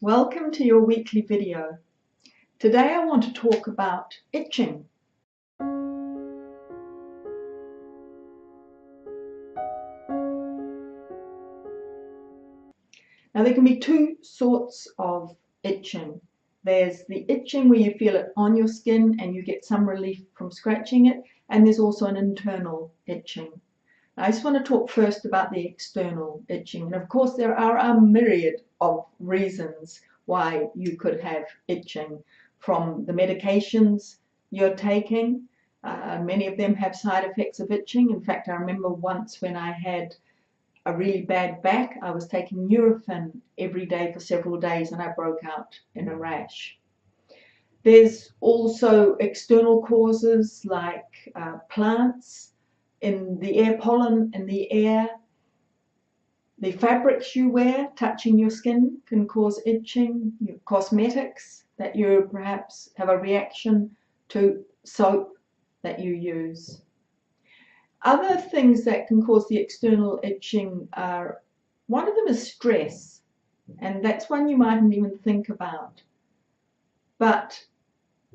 Welcome to your weekly video. Today I want to talk about itching. Now there can be two sorts of itching. There's the itching where you feel it on your skin and you get some relief from scratching it, and there's also an internal itching. I just want to talk first about the external itching, and of course there are a myriad of reasons why you could have itching, from the medications you're taking. Many of them have side effects of itching. In fact, I remember once when I had a really bad back, I was taking Nurofen every day for several days and I broke out in a rash. There's also external causes like plants in the air, pollen in the air. The fabrics you wear touching your skin can cause itching. Your cosmetics that you perhaps have a reaction to, soap that you use. Other things that can cause the external itching are, one of them is stress, and that's one you mightn't even think about. But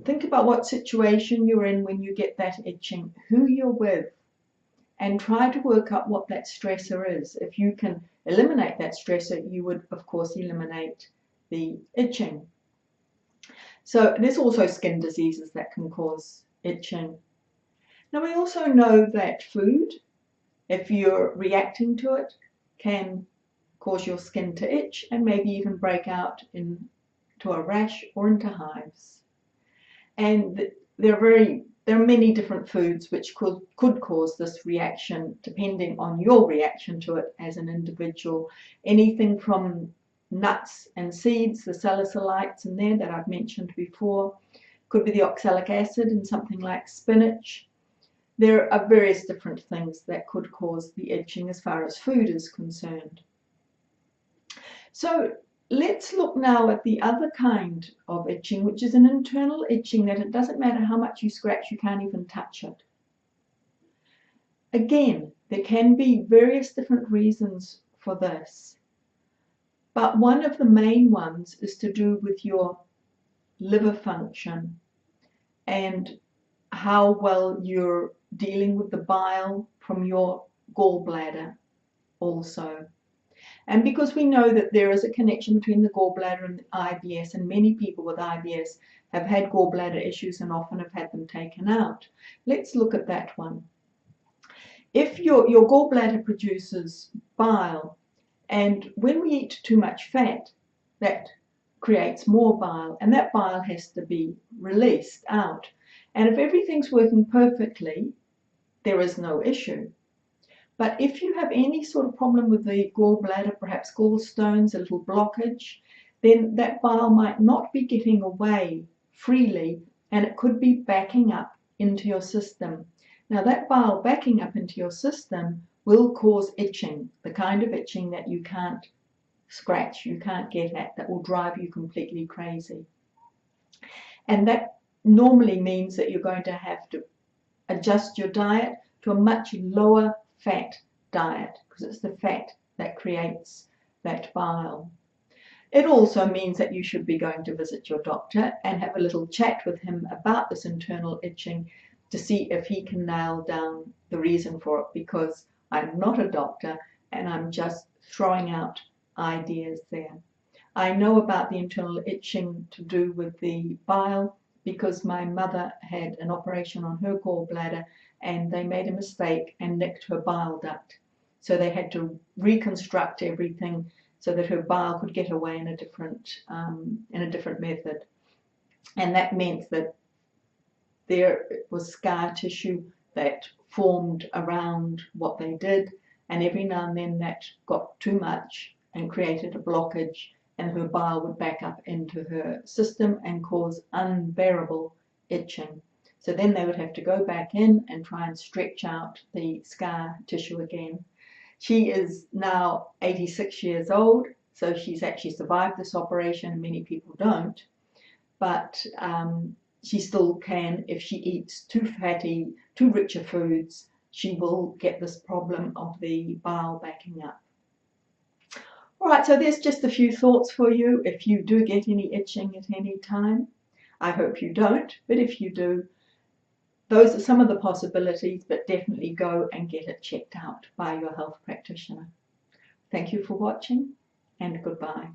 think about what situation you're in when you get that itching, who you're with, and try to work out what that stressor is. If you can eliminate that stressor, you would of course eliminate the itching. So there's also skin diseases that can cause itching. Now we also know that food, if you're reacting to it, can cause your skin to itch and maybe even break out into a rash or into hives. And there are many different foods which could cause this reaction, depending on your reaction to it as an individual. Anything from nuts and seeds, the salicylates in there that I've mentioned before, could be the oxalic acid in something like spinach. There are various different things that could cause the itching as far as food is concerned. So let's look now at the other kind of itching, which is an internal itching that it doesn't matter how much you scratch, you can't even touch it. Again, there can be various different reasons for this, but one of the main ones is to do with your liver function and how well you're dealing with the bile from your gallbladder also. And because we know that there is a connection between the gallbladder and the IBS, and many people with IBS have had gallbladder issues and often have had them taken out. Let's look at that one. If your gallbladder produces bile, and when we eat too much fat, that creates more bile, and that bile has to be released out. And if everything's working perfectly, there is no issue. But if you have any sort of problem with the gallbladder, perhaps gallstones, a little blockage, then that bile might not be getting away freely, and it could be backing up into your system. Now that bile backing up into your system will cause itching, the kind of itching that you can't scratch, you can't get at, that will drive you completely crazy. And that normally means that you're going to have to adjust your diet to a much lower fat diet, because it's the fat that creates that bile. It also means that you should be going to visit your doctor and have a little chat with him about this internal itching to see if he can nail down the reason for it, because I'm not a doctor and I'm just throwing out ideas there. I know about the internal itching to do with the bile because my mother had an operation on her gallbladder and they made a mistake and nicked her bile duct. So they had to reconstruct everything so that her bile could get away in a different method. And that meant that there was scar tissue that formed around what they did, and every now and then that got too much and created a blockage, and her bile would back up into her system and cause unbearable itching. So then they would have to go back in and try and stretch out the scar tissue again. She is now 86 years old, so she's actually survived this operation, and many people don't. But she still can, if she eats too fatty, too richer foods, she will get this problem of the bile backing up. All right, so there's just a few thoughts for you if you do get any itching at any time. I hope you don't, but if you do, those are some of the possibilities, but definitely go and get it checked out by your health practitioner. Thank you for watching, and goodbye.